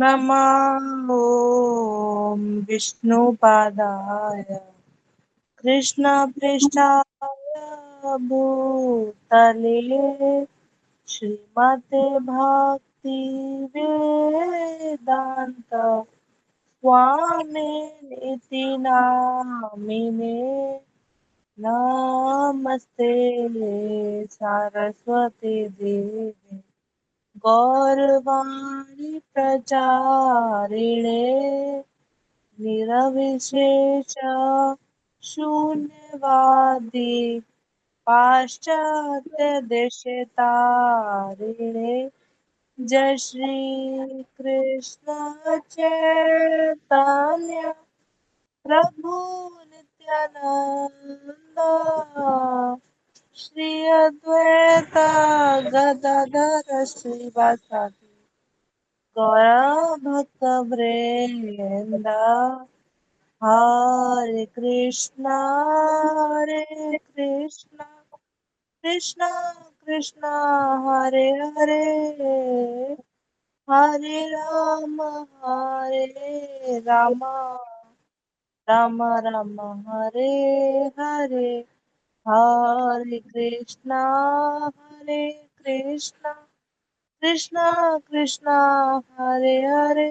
नमः ॐ विष्णुपादाय कृष्णपृष्ठाय भूतले श्रीमते भक्तिवेदान्त स्वामिनिति नामिने नमस्ते सरस्वती देवी गौरवाणी प्रचारिणे निरविशेष शून्यवादी पाश्चात्य देशतारिणे जय श्री कृष्ण चैतन्य प्रभु नित्यानंद श्री अद्वैत गदाधर श्रीवासादि गौर भक्त वृंद हरे कृष्णा कृष्णा कृष्णा हरे हरे हरे राम राम राम हरे हरे हरे कृष्णा कृष्णा कृष्णा हरे हरे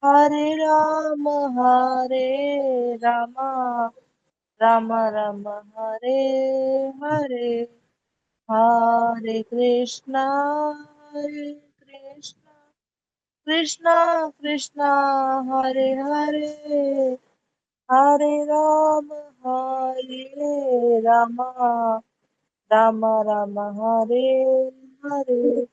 हरे राम राम राम हरे हरे हरे कृष्णा कृष्णा कृष्णा हरे हरे हरे राम राम राम हरे हरे।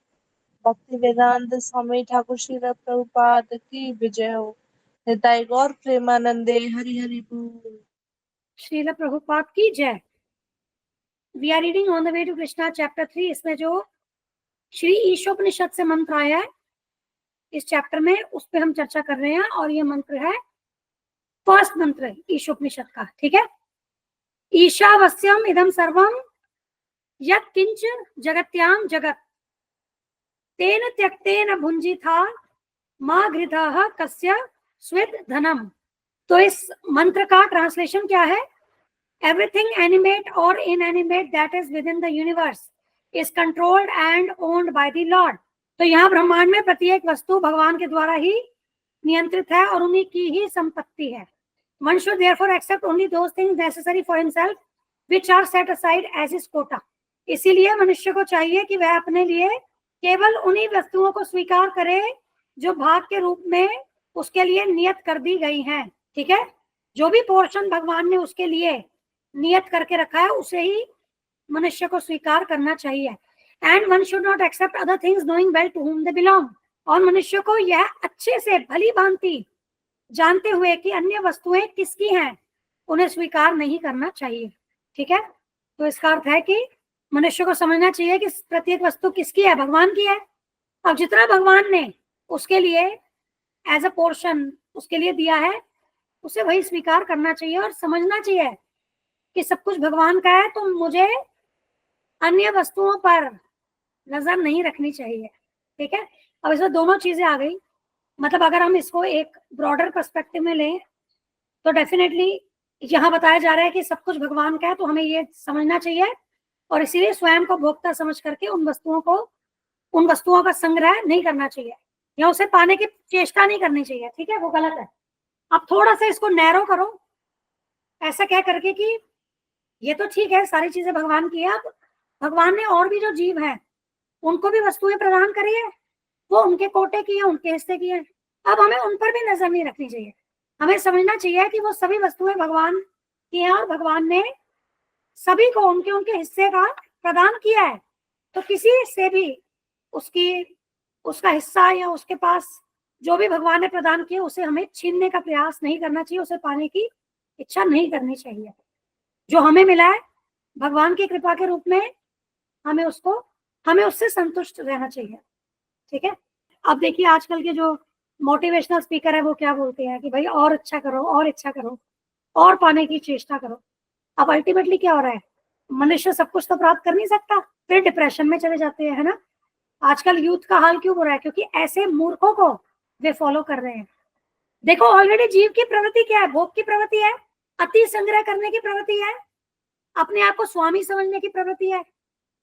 भक्ति वेदांत स्वामी ठाकुर श्री प्रभुपाद की विजय हो। निताई गौर प्रेमानंदे हरि हरि बोल। श्रील प्रभुपाद की जय। We are reading on the way to Krishna chapter 3। इसमें जो श्री ईशोपनिषद से मंत्र आया है इस चैप्टर में उस पे हम चर्चा कर रहे हैं और ये मंत्र है फर्स्ट मंत्र ईशोपनिषद का। ठीक है। ईशावस्यम इदम सर्वम यत् किंच जगत्याम जगत तेन त्यक्तेन भुंजिथा मा घृतः कस्य स्विद धनम। तो इस मंत्र का ट्रांसलेशन क्या है? Everything animate or inanimate that is within the universe is controlled and owned by the Lord. तो यहाँ ब्रह्मांड में प्रत्येक वस्तु भगवान के द्वारा ही नियंत्रित है और उन्हीं की ही संपत्ति है। One should therefore accept only those things necessary for himself which are set aside as his quota. इसीलिए मनुष्य को चाहिए कि वह अपने लिए केवल उन्हीं वस्तुओं को स्वीकार करे जो भाग के रूप में उसके लिए नियत कर दी गई हैं। ठीक है। जो भी पोर्शन भगवान ने उसके लिए नियत करके रखा है उसे ही मनुष्य को स्वीकार करना चाहिए। And one should not accept other things knowing well to whom they belong. और मनुष्य को यह अच्छे से भली भांति जानते हुए कि अन्य वस्तुएं किसकी हैं उन्हें स्वीकार नहीं करना चाहिए। ठीक है। तो इसका अर्थ है कि मनुष्य को समझना चाहिए कि प्रत्येक वस्तु किसकी है? भगवान की है। अब जितना भगवान ने उसके लिए एज अ पोर्शन उसके लिए दिया है उसे वही स्वीकार करना चाहिए और समझना चाहिए कि सब कुछ भगवान का है, तो मुझे अन्य वस्तुओं पर नजर नहीं रखनी चाहिए। ठीक है। अब इसमें दोनों चीजें आ गई। मतलब अगर हम इसको एक ब्रॉडर पर्सपेक्टिव में लें तो डेफिनेटली यहाँ बताया जा रहा है कि सब कुछ भगवान का है, तो हमें ये समझना चाहिए और इसीलिए स्वयं को भोक्ता समझ करके उन वस्तुओं का संग्रह नहीं करना चाहिए या उसे पाने की चेष्टा नहीं करनी चाहिए। ठीक है। वो गलत है। अब थोड़ा सा इसको नैरो करो ऐसा कह करके कि ये तो ठीक है सारी चीजें भगवान की है, अब भगवान ने और भी जो जीव हैं उनको भी वस्तुएं प्रदान करी है, वो उनके कोटे की है, उनके हिस्से की है। अब हमें उन पर भी नजर नहीं रखनी चाहिए। हमें समझना चाहिए कि वो सभी वस्तुएं भगवान की हैं और भगवान ने सभी को उनके उनके हिस्से का प्रदान किया है। तो किसी से भी उसका हिस्सा या उसके पास जो भी भगवान ने प्रदान किया उसे हमें छीनने का प्रयास नहीं करना चाहिए, उसे पाने की इच्छा नहीं करनी चाहिए। जो हमें मिला है भगवान की कृपा के रूप में हमें उससे संतुष्ट रहना चाहिए। ठीक है। अब देखिए आजकल के जो मोटिवेशनल स्पीकर है वो क्या बोलते हैं कि भाई और अच्छा करो और इच्छा करो और पाने की चेष्टा करो। अब अल्टीमेटली क्या हो रहा है? मनुष्य सब कुछ तो प्राप्त कर नहीं सकता, फिर डिप्रेशन में चले जाते हैं, है ना। आजकल यूथ का हाल क्यों बुरा है? क्योंकि ऐसे मूर्खों को वे फॉलो कर रहे हैं। देखो ऑलरेडी जीव की प्रवृत्ति क्या है, भोग की प्रवृत्ति है, अति संग्रह करने की प्रवृत्ति है, अपने आप को स्वामी समझने की प्रवृत्ति है।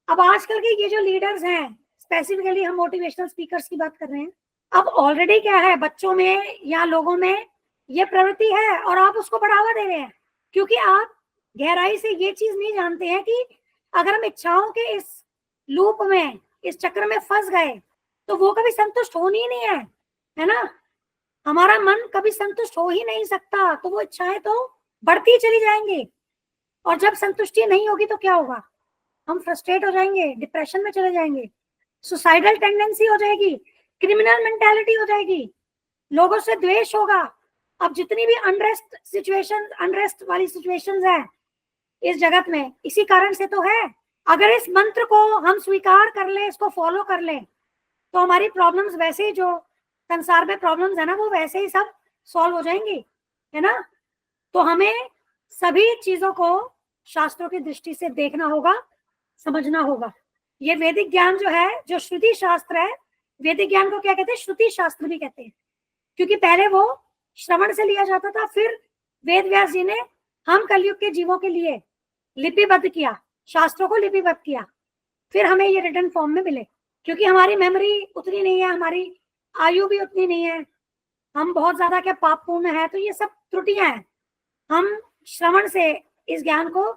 अब आजकल के ये जो लीडर्स हैं, स्पेसिफिकली हम मोटिवेशनल स्पीकर्स की बात कर रहे हैं, अब ऑलरेडी क्या है, बच्चों में या लोगों में ये प्रवृत्ति है और आप उसको बढ़ावा दे रहे हैं, क्योंकि आप गहराई से ये चीज नहीं जानते हैं कि अगर हम इच्छाओं के इस लूप में, इस चक्र में फंस गए तो वो कभी संतुष्ट होनी ही नहीं है ना। हमारा मन कभी संतुष्ट हो ही नहीं सकता, तो वो इच्छाएं तो बढ़ती चली जाएंगी, और जब संतुष्टि नहीं होगी तो क्या होगा, हम फ्रस्ट्रेट हो जाएंगे, डिप्रेशन में चले जाएंगे, सुसाइडल टेंडेंसी हो जाएगी, क्रिमिनल मेंटालिटी हो जाएगी, लोगों से द्वेष होगा। अब जितनी भी अनरेस्ट वाली सिचुएशंस है इस जगत में, इसी कारण से तो है। अगर इस मंत्र को हम स्वीकार कर ले, इसको फॉलो कर ले, तो हमारी प्रॉब्लम्स वैसे ही, जो संसार में प्रॉब्लम्स है ना, वो वैसे ही सब सॉल्व हो जाएंगी, है ना। तो हमें सभी चीजों को शास्त्रों की दृष्टि से देखना होगा, समझना होगा। ये वैदिक ज्ञान जो है, जो श्रुति शास्त्र है, वैदिक ज्ञान को क्या कहते हैं, श्रुति शास्त्र भी कहते हैं, क्योंकि पहले वो श्रवण से लिया जाता था, फिर वेद व्यास जी ने हम कलयुग के जीवों के लिए लिपिबद्ध किया, शास्त्रों को लिपिबद्ध किया, फिर हमें ये रिटन फॉर्म में मिले। क्योंकि हमारी मेमोरी उतनी नहीं है, हमारी आयु भी उतनी नहीं है, हम बहुत ज्यादा क्या पाप पूर्ण है, तो ये सब त्रुटियां हैं, हम श्रवण से इस ज्ञान को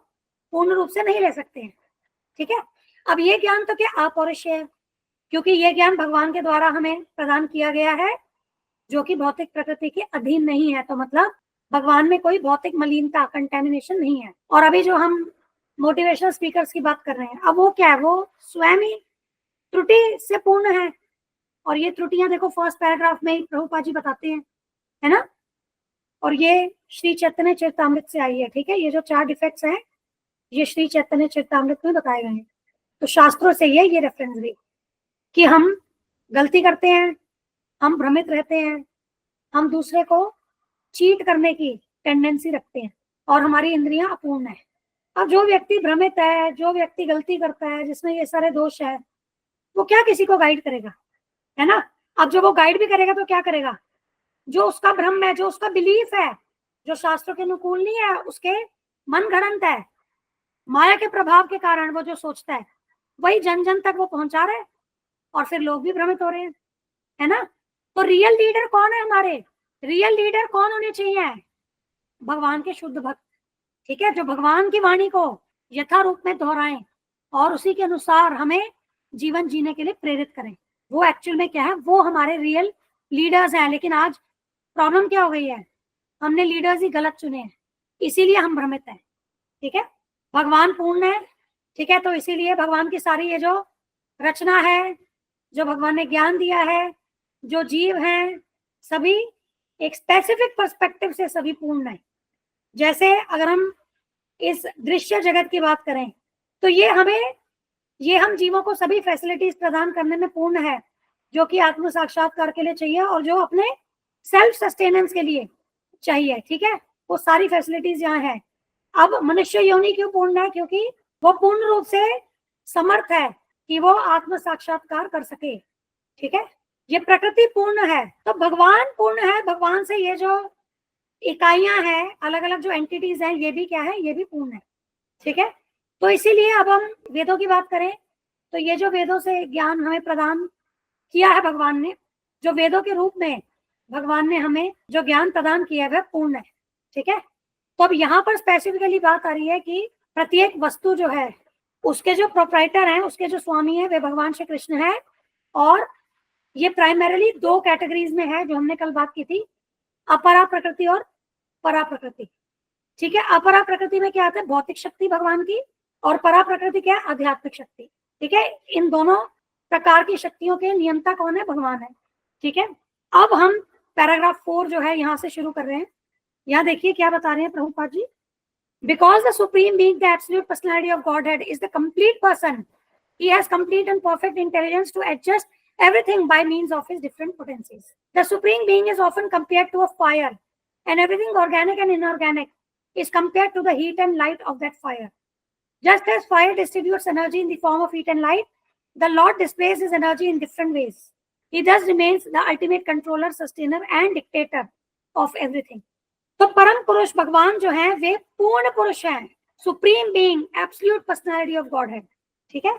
पूर्ण रूप से नहीं ले सकते हैं, ठीक है। अब ये ज्ञान तो क्या अपौरुषेय है, क्योंकि ये ज्ञान भगवान के द्वारा हमें प्रदान किया गया है, जो कि भौतिक प्रकृति के अधीन नहीं है, तो मतलब भगवान में कोई भौतिक मलिनता, कंटेमिनेशन नहीं है। और अभी जो हम मोटिवेशनल स्पीकर्स की बात कर रहे हैं, अब वो क्या है, वो स्वयं ही त्रुटि से पूर्ण है, और ये त्रुटियां देखो फर्स्ट पैराग्राफ में ही प्रभुपाद जी बताते हैं, है ना। और ये श्री चैतन्य चरितामृत से आई है, ठीक है। ये जो 4 डिफेक्ट्स हैं, ये श्री चैतन्य चरितामृत में बताए गए हैं, तो शास्त्रों से ये रेफरेंस भी, कि हम गलती करते हैं, हम भ्रमित रहते हैं, हम दूसरे को चीट करने की टेंडेंसी रखते हैं, और हमारी इंद्रियां अपूर्ण है। अब जो व्यक्ति भ्रमित है, जो व्यक्ति गलती करता है, जिसमें ये सारे दोष है, वो क्या किसी को गाइड करेगा, है ना। अब जो वो गाइड भी करेगा तो क्या करेगा, जो उसका भ्रम है, जो उसका बिलीफ है, जो शास्त्रों के अनुकूल नहीं है, उसके मन घड़ंत है, माया के प्रभाव के कारण वो जो सोचता है वही जन जन तक वो पहुंचा रहे हैं, और फिर लोग भी भ्रमित हो रहे हैं, है ना। तो रियल लीडर कौन है हमारे, रियल लीडर कौन होने चाहिए, भगवान के शुद्ध भक्त, ठीक है, जो भगवान की वाणी को यथा रूप में दोहराएं और उसी के अनुसार हमें जीवन जीने के लिए प्रेरित करें, वो एक्चुअल में क्या है, वो हमारे रियल लीडर्स हैं। लेकिन आज प्रॉब्लम क्या हो गई है, हमने लीडर्स ही गलत चुने हैं, इसीलिए हम भ्रमित हैं, ठीक है। भगवान पूर्ण है, ठीक है, तो इसीलिए भगवान की सारी ये जो रचना है, जो भगवान ने ज्ञान दिया है, जो जीव हैं, सभी एक स्पेसिफिक पर्सपेक्टिव से सभी पूर्ण है। जैसे अगर हम इस दृश्य जगत की बात करें, तो ये हम जीवों को सभी फैसिलिटीज प्रदान करने में पूर्ण है, जो कि आत्म साक्षात्कार के लिए चाहिए और जो अपने सेल्फ सस्टेनेंस के लिए चाहिए, ठीक है, वो सारी फैसिलिटीज यहाँ है। अब मनुष्य योनि क्यों पूर्ण है, क्योंकि वो पूर्ण रूप से समर्थ है कि वो आत्म साक्षात्कार कर सके, ठीक है। ये प्रकृति पूर्ण है, तो भगवान पूर्ण है, भगवान से ये जो इकाइयां हैं, अलग अलग जो एंटिटीज हैं, ये भी क्या है, ये भी पूर्ण है, ठीक है। तो इसीलिए अब हम वेदों की बात करें, तो ये जो वेदों से ज्ञान हमें प्रदान किया है भगवान ने, जो वेदों के रूप में भगवान ने हमें जो ज्ञान प्रदान किया है वह पूर्ण है, ठीक है। तो अब यहाँ पर स्पेसिफिकली बात आ रही है कि प्रत्येक वस्तु जो है, उसके जो प्रोप्राइटर हैं, उसके जो स्वामी है, वे भगवान श्री कृष्ण है, और ये प्राइमरीली 2 कैटेगरीज में है, जो हमने कल बात की थी, अपरा प्रकृति और परा प्रकृति, ठीक है। अपरा प्रकृति में क्या आता है, भौतिक शक्ति भगवान की, और परा प्रकृति क्या है, आध्यात्मिक शक्ति, ठीक है। इन दोनों प्रकार की शक्तियों के नियंता कौन है, भगवान है, ठीक है। अब हम पैराग्राफ 4 जो है यहाँ से शुरू कर रहे हैं। यहाँ देखिए क्या बता रहे हैं Prabhupada ji, because the supreme being the absolute personality of Godhead is the complete person, he has complete and perfect intelligence to adjust everything by means of his different potencies. The supreme being is often compared to a fire, and everything organic and inorganic is compared to the heat and light of that fire. Just as fire distributes energy in the form of heat and light, the Lord displays his energy in different ways. He thus remains the ultimate controller, sustainer and dictator of everything. तो परम पुरुष भगवान जो है वे पूर्ण पुरुष हैं, supreme being, absolute personality of God है, ठीक है,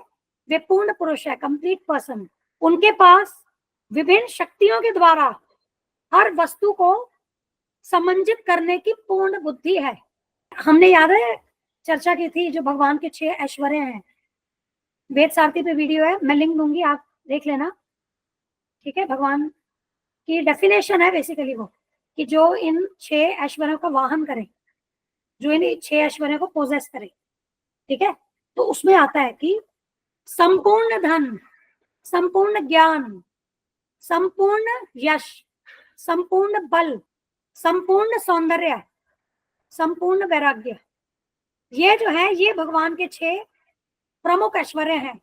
वे पूर्ण पुरुष है, कंप्लीट पर्सन। उनके पास विभिन्न शक्तियों के द्वारा हर वस्तु को समंजित करने की पूर्ण बुद्धि है। हमने याद है चर्चा की थी जो भगवान के 6 ऐश्वर्य हैं, वेद सारथी पे वीडियो है, मैं लिंक दूंगी, आप देख लेना, ठीक है। भगवान की डेफिनेशन है बेसिकली वो कि जो इन 6 ऐश्वर्यों का वाहन करे, जो इन 6 ऐश्वर्यों को पोजेस करे, ठीक है। तो उसमें आता है कि संपूर्ण धन, संपूर्ण ज्ञान, संपूर्ण यश, संपूर्ण बल, संपूर्ण सौंदर्य, संपूर्ण वैराग्य, ये जो है ये भगवान के 6 प्रमुख ऐश्वर्य हैं,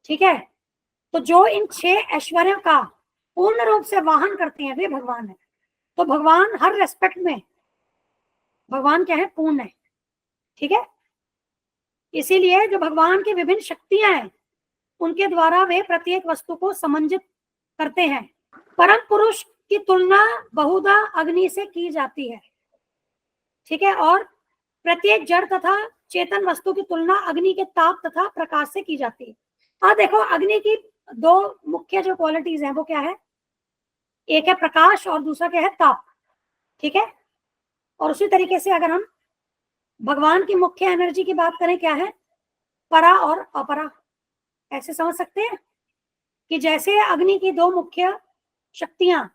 ठीक है। तो जो इन 6 ऐश्वर्यों का पूर्ण रूप से वाहन करते हैं वे भगवान है। तो भगवान हर रेस्पेक्ट में, भगवान क्या है, पूर्ण है, ठीक है। इसीलिए जो भगवान की विभिन्न शक्तियां हैं उनके द्वारा वे प्रत्येक वस्तु को समंजित करते हैं। परम पुरुष की तुलना बहुधा अग्नि से की जाती है, ठीक है, और प्रत्येक जड़ तथा चेतन वस्तु की तुलना अग्नि के ताप तथा प्रकाश से की जाती है। अब देखो अग्नि की 2 मुख्य जो क्वालिटीज हैं वो क्या है, एक है प्रकाश और दूसरा क्या है, ताप, ठीक है। और उसी तरीके से अगर हम भगवान की मुख्य एनर्जी की बात करें, क्या है, परा और अपरा। ऐसे समझ सकते हैं कि जैसे अग्नि की 2 मुख्य शक्तियां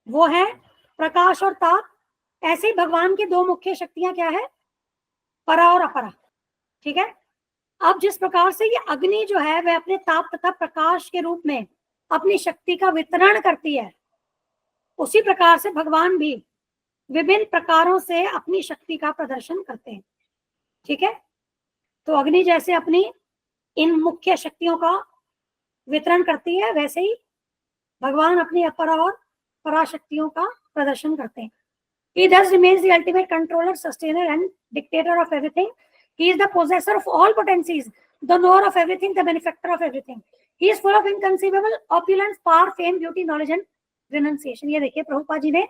वो है प्रकाश और ताप, ऐसे ही भगवान की 2 मुख्य शक्तियां क्या है, परा और अपरा, ठीक है। अब जिस प्रकार से ये अग्नि जो है वह अपने ताप तथा प्रकाश के रूप में अपनी शक्ति का वितरण करती है, उसी प्रकार से भगवान भी विभिन्न प्रकारों से अपनी शक्ति का प्रदर्शन करते हैं, ठीक है। तो अग्नि जैसे अपनी इन मुख्य शक्तियों का वितरण करती है, वैसे ही भगवान अपनी अपरा और पराशक्तियों का प्रदर्शन करते हैं। He thus remains the ultimate controller, sustainer and dictator of everything. He is the possessor of all potencies, the knower of everything, the benefactor of everything. He is full of inconceivable opulence, power, fame, beauty, knowledge and renunciation. ये देखिए प्रभुपाद जी ने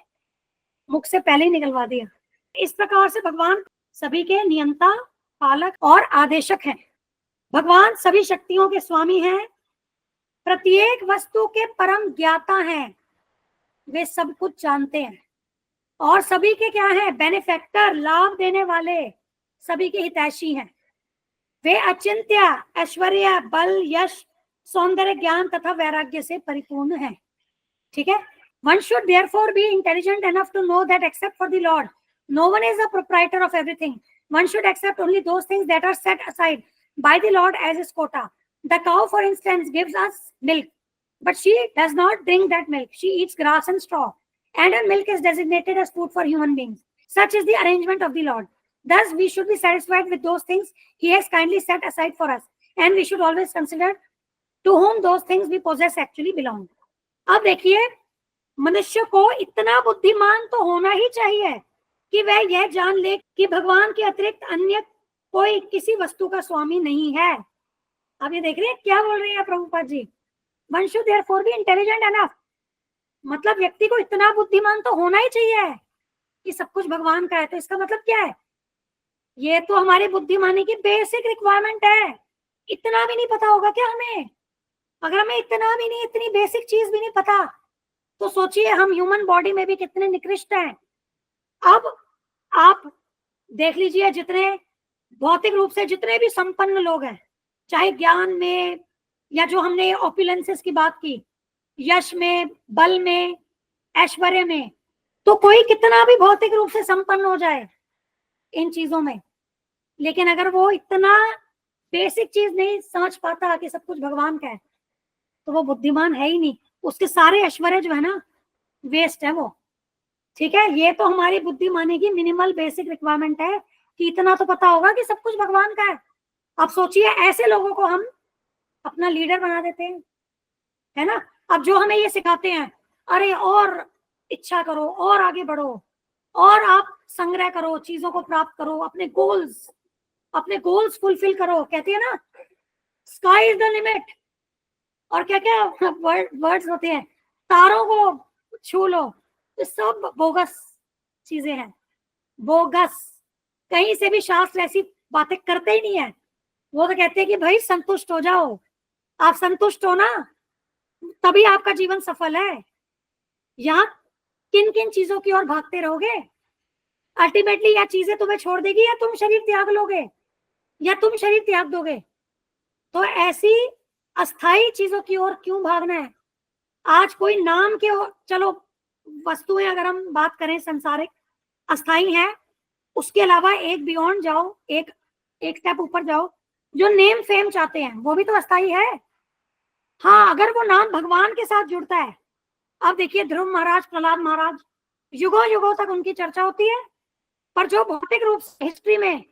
मुख से पहले ही निकलवा दिया। इस प्रकार से भगवान सभी के नियंता, पालक और आदेशक हैं। भगवान सभी शक्तियों के स्वामी हैं, प्रत्येक वस्तु के परम ज्ञाता हैं, वे सब कुछ जानते हैं और सभी के क्या है, बेनिफैक्टर, लाभ देने वाले, सभी के हितैषी हैं। वे अचिंत्य ऐश्वर्य, बल, यश, सौंदर्य, ज्ञान तथा वैराग्य से परिपूर्ण हैं, ठीक है। One should therefore be intelligent enough to know that except for the Lord, no one is the proprietor of everything. One should accept only those things that are set aside by the Lord as his quota. The cow, for instance, gives us milk, but she does not drink that milk. She eats grass and straw, and her milk is designated as food for human beings. Such is the arrangement of the Lord. Thus, we should be satisfied with those things he has kindly set aside for us, and we should always consider to whom those things we possess actually belong. अब देखिए, मनुष्य को इतना बुद्धिमान तो होना ही चाहिए कि वह यह जान ले कि भगवान के अतिरिक्त अन्य कोई किसी वस्तु का स्वामी नहीं है। अब ये देख रहे हैं क्या बोल रहे हैं Prabhupada ji, one should therefore be intelligent enough, मतलब व्यक्ति को इतना बुद्धिमान तो होना ही चाहिए कि सब कुछ भगवान का है। तो इसका मतलब क्या है, ये तो हमारी बुद्धिमानी की बेसिक रिक्वायरमेंट है। इतना भी नहीं पता होगा क्या हमें? अगर हमें इतना भी नहीं, इतनी बेसिक चीज भी नहीं पता, तो सोचिए हम ह्यूमन बॉडी में भी कितने निकृष्ट हैं। अब आप देख लीजिए, जितने भौतिक रूप से जितने भी संपन्न लोग हैं, चाहे ज्ञान में या जो हमने ओपुलेंसेस की बात की, यश में, बल में, ऐश्वर्य में, तो कोई कितना भी भौतिक रूप से संपन्न हो जाए इन चीजों में, लेकिन अगर वो इतना बेसिक चीज नहीं समझ पाता कि सब कुछ भगवान का है, तो वो बुद्धिमान है ही नहीं। उसके सारे ऐश्वर्य जो है ना, वेस्ट है वो, ठीक है। ये तो हमारी बुद्धिमानी की मिनिमल बेसिक रिक्वायरमेंट है कि इतना तो पता होगा कि सब कुछ भगवान का है। अब सोचिए ऐसे लोगों को हम अपना लीडर बना देते हैं, है ना। अब जो हमें ये सिखाते हैं, अरे और इच्छा करो और आगे बढ़ो और आप संग्रह करो, चीजों को प्राप्त करो, अपने गोल्स फुलफिल करो, कहते हैं ना स्काई इज द लिमिट। और क्या क्या वर्ड्स होते हैं, तारों को छू लो, तो सब बोगस चीजें हैं, बोगस। कहीं से भी शास्त्र ऐसी बातें करते ही नहीं है। वो तो कहते हैं कि भाई संतुष्ट हो जाओ, आप संतुष्ट हो ना तभी आपका जीवन सफल है। यहाँ किन किन चीजों की ओर भागते रहोगे? अल्टीमेटली या चीजें तुम्हें छोड़ देगी या तुम शरीर त्याग लोगे, या तुम शरीर त्याग दोगे। तो ऐसी अस्थाई चीजों की ओर क्यों भागना है? आज कोई नाम के चलो वस्तुएं अगर हम बात करें संसारिक अस्थाई है, उसके अलावा एक बियॉन्ड जाओ, एक एक स्टेप ऊपर जाओ, जो नेम फेम चाहते हैं वो भी तो अस्थाई है। हाँ, अगर वो नाम भगवान के साथ जुड़ता है। अब देखिए ध्रुव महाराज, प्रहलाद महाराज, युगों युगों तक उनकी चर्चा होती है, पर जो भौतिक रूप से हिस्ट्री में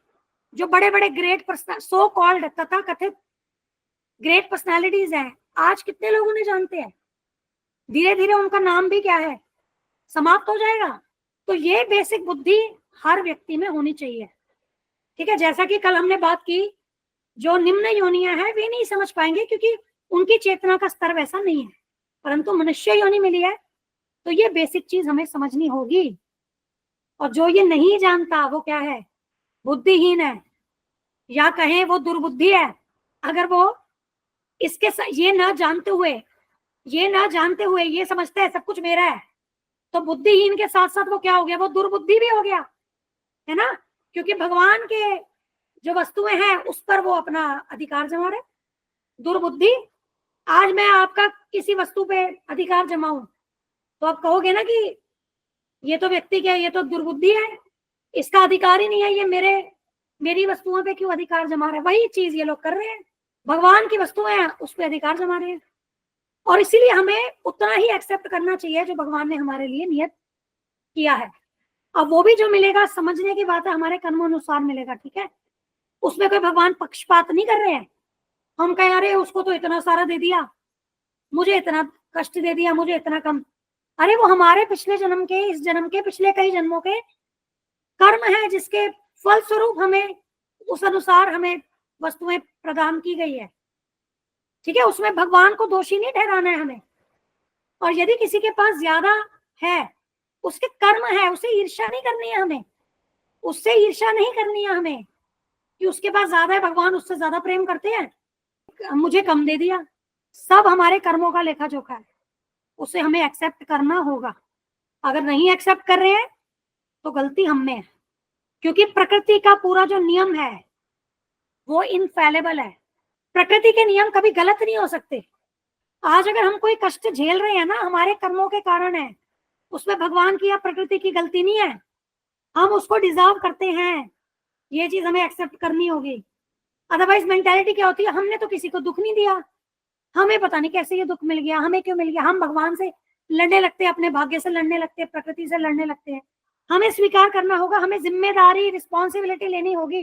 जो बड़े बड़े ग्रेट सो कॉल्ड तथा कथित ग्रेट पर्सनालिटीज हैं, आज कितने लोग उन्हें जानते हैं? धीरे धीरे उनका नाम भी क्या है, समाप्त हो जाएगा। तो ये बेसिक बुद्धि हर व्यक्ति में होनी चाहिए। ठीक है, जैसा कि कल हमने बात की, जो निम्न योनियां हैं वे नहीं समझ पाएंगे क्योंकि उनकी चेतना का स्तर वैसा नहीं है, परंतु मनुष्य योनि मिली है तो ये बेसिक चीज हमें समझनी होगी। और जो ये नहीं जानता वो क्या है, बुद्धिहीन है, या कहें वो दुर्बुद्धि है। अगर वो इसके ये ना जानते हुए ये समझता है सब कुछ मेरा है, तो बुद्धिहीन के साथ साथ वो क्या हो गया, वो दुर्बुद्धि भी हो गया, है ना। क्योंकि भगवान के जो वस्तुएं हैं उस पर वो अपना अधिकार जमा रहे। दुर्बुद्धि, आज मैं आपका किसी वस्तु पे अधिकार जमाऊं तो आप कहोगे ना कि ये तो व्यक्ति क्या है, ये तो दुर्बुद्धि है, इसका अधिकार ही नहीं है, ये मेरी वस्तुओं पे क्यों अधिकार जमा रहे हैं। वही चीज ये लोग कर रहे हैं, भगवान की वस्तुएं हैं उस पर अधिकार जमा रहे हैं। और इसीलिए हमें उतना ही एक्सेप्ट करना चाहिए जो भगवान ने हमारे लिए नियत किया है। अब वो भी जो मिलेगा समझने की बात है, हमारे कर्मों अनुसार मिलेगा, ठीक है। उसमें कोई भगवान पक्षपात नहीं कर रहे हैं। हम कहें अरे उसको तो इतना सारा दे दिया, मुझे इतना कष्ट दे दिया, मुझे इतना कम। अरे वो हमारे पिछले जन्म के, इस जन्म के, पिछले कई जन्मों के कर्म है जिसके फलस्वरूप हमें उस अनुसार हमें वस्तुएं प्रदान की गई है। ठीक है, उसमें भगवान को दोषी नहीं ठहराना है हमें। और यदि किसी के पास ज्यादा है, उसके कर्म है, उसे ईर्ष्या नहीं करनी है हमें, उससे ईर्ष्या नहीं करनी है हमें कि उसके पास ज्यादा है, भगवान उससे ज्यादा प्रेम करते हैं, मुझे कम दे दिया। सब हमारे कर्मों का लेखा जोखा है, उसे हमें एक्सेप्ट करना होगा। अगर नहीं एक्सेप्ट कर रहे हैं तो गलती हम में है, क्योंकि प्रकृति का पूरा जो नियम है वो इनफेलेबल है। प्रकृति के नियम कभी गलत नहीं हो सकते। आज अगर हम कोई कष्ट झेल रहे हैं ना, हमारे कर्मों के कारण है, उसमें भगवान की या प्रकृति की गलती नहीं है, हम उसको डिजर्व करते हैं, ये चीज हमें एक्सेप्ट करनी होगी। अदरवाइज मेंटालिटी क्या होती है, हमने तो किसी को दुख नहीं दिया, हमें पता नहीं कैसे ये दुख मिल गया, हमें क्यों मिल गया। हम भगवान से लड़ने लगते हैं, अपने भाग्य से लड़ने लगते हैं, प्रकृति से लड़ने लगते हैं। हमें स्वीकार करना होगा, हमें जिम्मेदारी, रिस्पॉन्सिबिलिटी लेनी होगी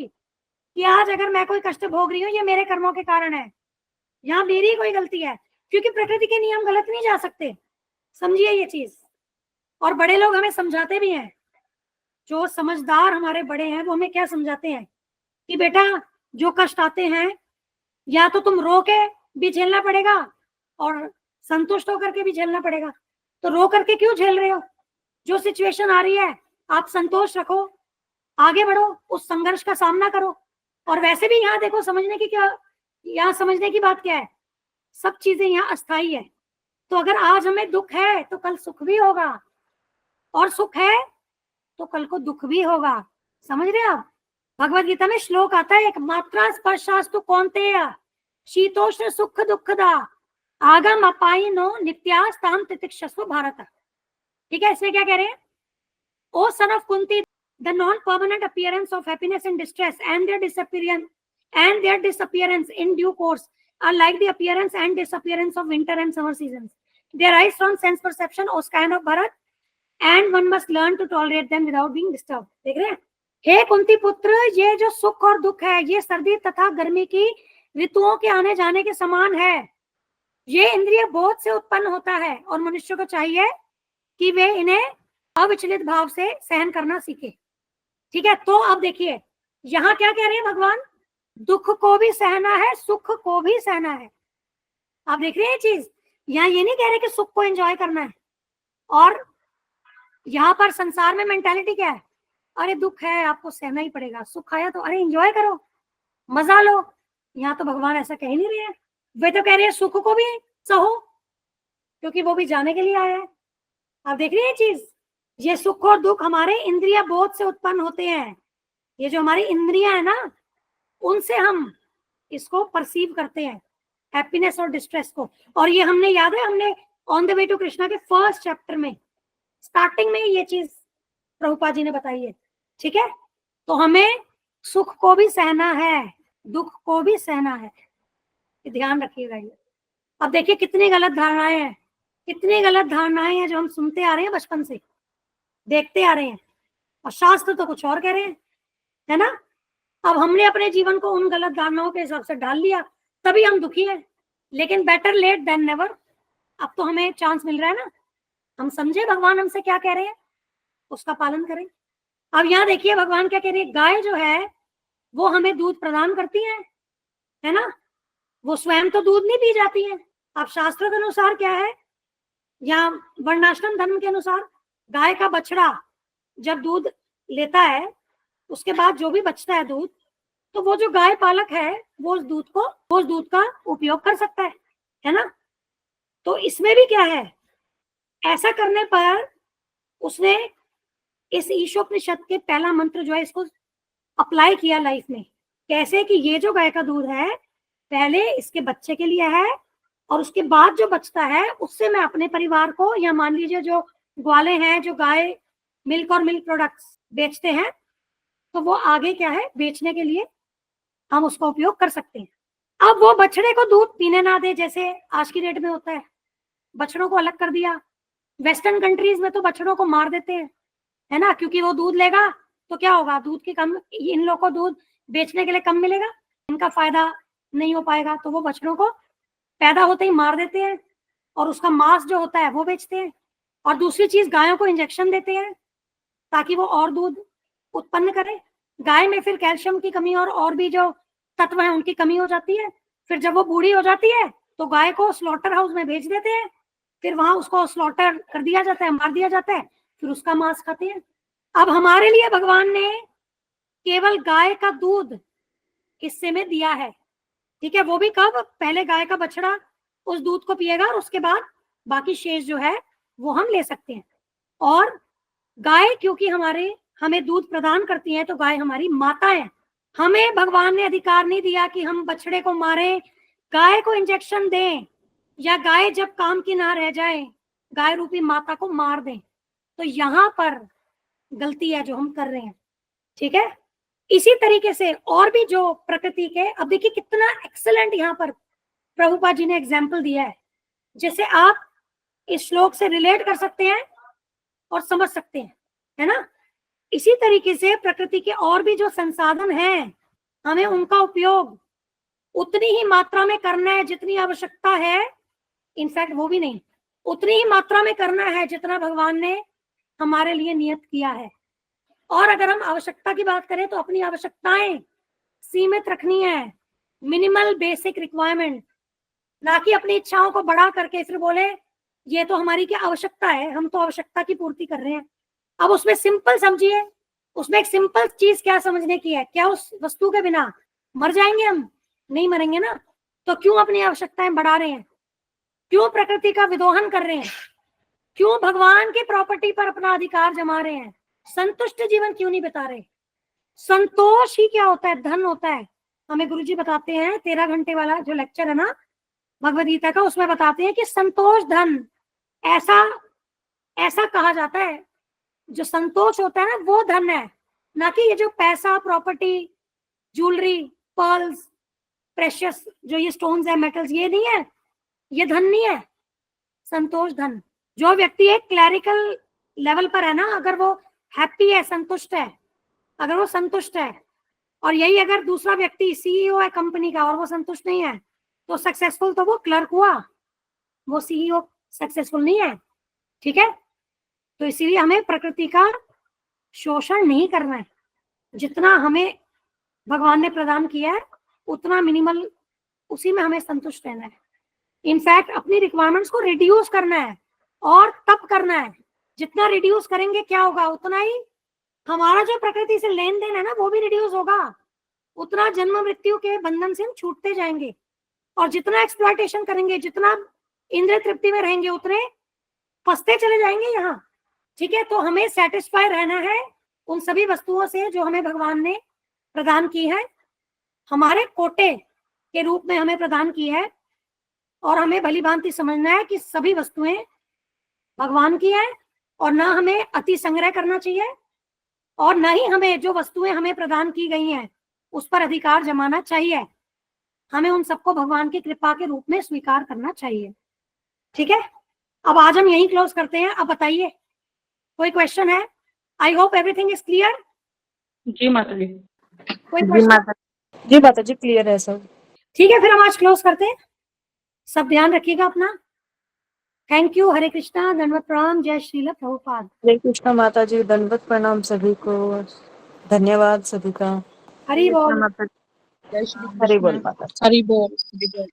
कि आज अगर मैं कोई कष्ट भोग रही हूँ ये मेरे कर्मों के कारण है, यहाँ मेरी कोई गलती है, क्योंकि प्रकृति के नियम गलत नहीं जा सकते। समझिए ये चीज। और बड़े लोग हमें समझाते भी हैं, जो समझदार हमारे बड़े हैं वो हमें क्या समझाते हैं कि बेटा जो कष्ट आते हैं या तो तुम रो के भी झेलना पड़ेगा और संतुष्ट होकर के भी झेलना पड़ेगा। तो रो करके क्यों झेल रहे हो? जो सिचुएशन आ रही है आप संतोष रखो, आगे बढ़ो, उस संघर्ष का सामना करो। और वैसे भी यहाँ देखो, समझने की बात क्या है, सब चीजें यहाँ अस्थाई है। तो अगर आज हमें दुख है तो कल सुख भी होगा, और सुख है तो कल को दुख भी होगा। समझ रहे आप? भगवत गीता में श्लोक आता है, एक मात्रा स्पर्शास्तु कौन्तेय शीतोष्ण सुख दुखदा आगम अपायिनो नित्यास्ताम तितिक्षस्व भारत। ठीक है, इसमें क्या कह रहे हैं? O son of Kunti, the non-permanent appearance of happiness and distress and their disappearance in due course are like the appearance and disappearance of winter and summer seasons. They arise from sense perception, O scion of Bharat, and one must learn to tolerate them without being disturbed. देख रहे हैं? हे कुंती पुत्र, ये जो सुख और दुख है ये सर्दी तथा गर्मी की ऋतुओं के आने जाने के समान है। ये इंद्रिय बोध से उत्पन्न होता है और मनुष्य को चाहिए कि वे इन्हें अविचलित भाव से सहन करना सीखे। ठीक है, तो अब देखिए यहाँ क्या कह रहे हैं भगवान, दुख को भी सहना है, सुख को भी सहना है। आप देख रहे हैं ये चीज, यहाँ ये नहीं कह रहे कि सुख को एंजॉय करना है, और यहाँ पर संसार में मेंटालिटी क्या है, अरे दुख है आपको सहना ही पड़ेगा, सुख आया तो अरे एंजॉय करो, मजा लो। यहाँ तो भगवान ऐसा कह नहीं रहे हैं, वे तो कह रहे हैं सुख को भी सहो, क्योंकि वो भी जाने के लिए आया है। आप देख रहे हैं चीज, ये सुख और दुख हमारे इंद्रिय बोध से उत्पन्न होते हैं। ये जो हमारी इंद्रियां है ना, उनसे हम इसको परसीव करते हैं, हैप्पीनेस और डिस्ट्रेस को। और ये हमने याद है, हमने on the way to Krishna के फर्स्ट चैप्टर में स्टार्टिंग में ये चीज प्रभुपाद जी ने बताई है। ठीक है, तो हमें सुख को भी सहना है, दुख को भी सहना है, ध्यान रखिएगा ये। अब देखिए कितनी गलत धारणाएं हैं, कितनी गलत धारणाएं हैं जो हम सुनते आ रहे हैं, बचपन से देखते आ रहे हैं, और शास्त्र तो कुछ और कह रहे हैं, है ना। अब हमने अपने जीवन को उन गलत धारणाओं के हिसाब से डाल लिया, तभी हम दुखी हैं। लेकिन बेटर लेट देन नेवर, अब तो हमें चांस मिल रहा है ना, हम समझे भगवान हमसे क्या कह रहे हैं, उसका पालन करें। अब यहाँ देखिए भगवान क्या कह रहे हैं, गाय जो है वो हमें दूध प्रदान करती है ना, वो स्वयं तो दूध नहीं पी जाती है। अब शास्त्र के अनुसार क्या है, या वर्णाश्रम धर्म के अनुसार, गाय का बछड़ा जब दूध लेता है, उसके बाद जो भी बचता है दूध, तो वो जो गाय पालक है वो उस दूध का उपयोग कर सकता है ना। तो इसमें भी क्या है, ऐसा करने पर उसने इस ईशोपनिषद के पहला मंत्र जो है इसको अप्लाई किया लाइफ में। कैसे कि ये जो गाय का दूध है पहले इसके बच्चे के लिए है, और उसके बाद जो बचता है उससे मैं अपने परिवार को, या मान लीजिए जो ग्वाले हैं जो गाय मिल्क और मिल्क प्रोडक्ट्स बेचते हैं, तो वो आगे क्या है बेचने के लिए हम उसका उपयोग कर सकते हैं। अब वो बछड़े को दूध पीने ना दे, जैसे आज की डेट में होता है, बछड़ों को अलग कर दिया। वेस्टर्न कंट्रीज में तो बछड़ों को मार देते हैं, है ना, क्योंकि वो दूध लेगा तो क्या होगा, दूध की कम, इन लोगों को दूध बेचने के लिए कम मिलेगा, इनका फायदा नहीं हो पाएगा, तो वो बछड़ों को पैदा होते ही मार देते हैं, और उसका मांस जो होता है वो बेचते हैं। और दूसरी चीज, गायों को इंजेक्शन देते हैं ताकि वो और दूध उत्पन्न करे। गाय में फिर कैल्शियम की कमी और भी जो तत्व है उनकी कमी हो जाती है। फिर जब वो बूढ़ी हो जाती है तो गाय को स्लॉटर हाउस में भेज देते हैं, फिर वहां उसको स्लॉटर कर दिया जाता है, मार दिया जाता है, फिर उसका मांस खाते हैं। अब हमारे लिए भगवान ने केवल गाय का दूध हिस्से में दिया है, ठीक है, वो भी कब, पहले गाय का बछड़ा उस दूध को पिएगा और उसके बाद बाकी शेष जो है वो हम ले सकते हैं। और गाय क्योंकि हमें दूध प्रदान करती है, तो गाय हमारी माता है। हमें भगवान ने अधिकार नहीं दिया कि हम बछड़े को मारें, गाय को इंजेक्शन दें, या गाय जब काम की ना रह जाए गाय रूपी माता को मार दें। तो यहाँ पर गलती है जो हम कर रहे हैं, ठीक है। इसी तरीके से और भी जो प्रकृति के, अब देखिए कितना एक्सेलेंट यहाँ पर प्रभुपाद जी ने एग्जाम्पल दिया है, जिसे आप इस श्लोक से रिलेट कर सकते हैं और समझ सकते हैं, है ना। इसी तरीके से प्रकृति के और भी जो संसाधन हैं, हमें उनका उपयोग उतनी ही मात्रा में करना है जितनी आवश्यकता है। इनफैक्ट वो भी नहीं, उतनी ही मात्रा में करना है जितना भगवान ने हमारे लिए नियत किया है। और अगर हम आवश्यकता की बात करें तो अपनी आवश्यकताएं सीमित रखनी है, मिनिमल बेसिक रिक्वायरमेंट, ना कि अपनी इच्छाओं को बढ़ा करके फिर बोले ये तो हमारी क्या आवश्यकता है, हम तो आवश्यकता की पूर्ति कर रहे हैं। अब उसमें सिंपल समझिए, उसमें एक सिंपल चीज क्या समझने की है, क्या उस वस्तु के बिना मर जाएंगे हम? नहीं मरेंगे ना। तो क्यों अपनी आवश्यकताएं बढ़ा रहे हैं, क्यों प्रकृति का विदोहन कर रहे हैं, क्यों भगवान की प्रॉपर्टी पर अपना अधिकार जमा रहे हैं, संतुष्ट जीवन क्यों नहीं बिता रहे? संतोष ही क्या होता है, धन होता है। हमें गुरुजी बताते हैं 13 घंटे वाला जो लेक्चर है ना भगवद गीता का, उसमें बताते हैं कि संतोष धन, ऐसा कहा जाता है, जो संतोष होता है ना वो धन है, ना कि ये जो पैसा, प्रॉपर्टी, ज्वेलरी, पर्ल्स, प्रेशियस जो ये स्टोन्स है, मेटल्स, ये नहीं है, ये धन नहीं है। संतोष धन, जो व्यक्ति एक क्लैरिकल लेवल पर है ना, अगर वो हैप्पी है, संतुष्ट है, अगर वो संतुष्ट है, और यही अगर दूसरा व्यक्ति सीईओ है कंपनी का और वो संतुष्ट नहीं है, तो सक्सेसफुल तो वो क्लर्क हुआ, वो सीईओ सक्सेसफुल नहीं है, ठीक है। तो इसीलिए हमें प्रकृति का शोषण नहीं करना है, जितना हमें भगवान ने प्रदान किया है उतना मिनिमल, उसी में हमें संतुष्ट रहना है। इनफैक्ट अपनी रिक्वायरमेंट्स को रिड्यूस करना है, और तब करना है। जितना रिड्यूस करेंगे क्या होगा, उतना ही हमारा जो प्रकृति से लेन देन है ना वो भी रिड्यूस होगा, उतना जन्म मृत्यु के बंधन से हम छूटते जाएंगे। और जितना एक्सप्लॉयटेशन करेंगे, जितना इंद्रिय तृप्ति में रहेंगे, उतने फंसते चले जाएंगे यहाँ। ठीक है, तो हमें सेटिस्फाई रहना है उन सभी वस्तुओं से जो हमें भगवान ने प्रदान की है, हमारे कोटे के रूप में हमें प्रदान की है। और हमें भली भांति समझना है कि सभी वस्तुएं भगवान की है, और ना हमें अति संग्रह करना चाहिए, और ना ही हमें जो वस्तुएं हमें प्रदान की गई हैं उस पर अधिकार जमाना चाहिए। हमें उन सबको भगवान की कृपा के रूप में स्वीकार करना चाहिए। ठीक है, अब आज हम यहीं क्लोज करते हैं। अब बताइए, कोई क्वेश्चन है? I hope everything is clear. जी माता जी। कोई क्वेश्चन? जी माता जी, क्लियर है सब। ठीक है, फिर हम आज क्लोज करते हैं। सब ध्यान रखिएगा अपना। Thank you. हरे कृष्णा, दंडवत प्रणाम। जय श्रील प्रभुपाद। हरे कृष्णा माता जी, दंडवत प्रणाम सभी को, धन्यवाद सभी का। हरि बोल। माता जी। जय श्री हरि बोल कृष्ण। माता जी। हरि बोल।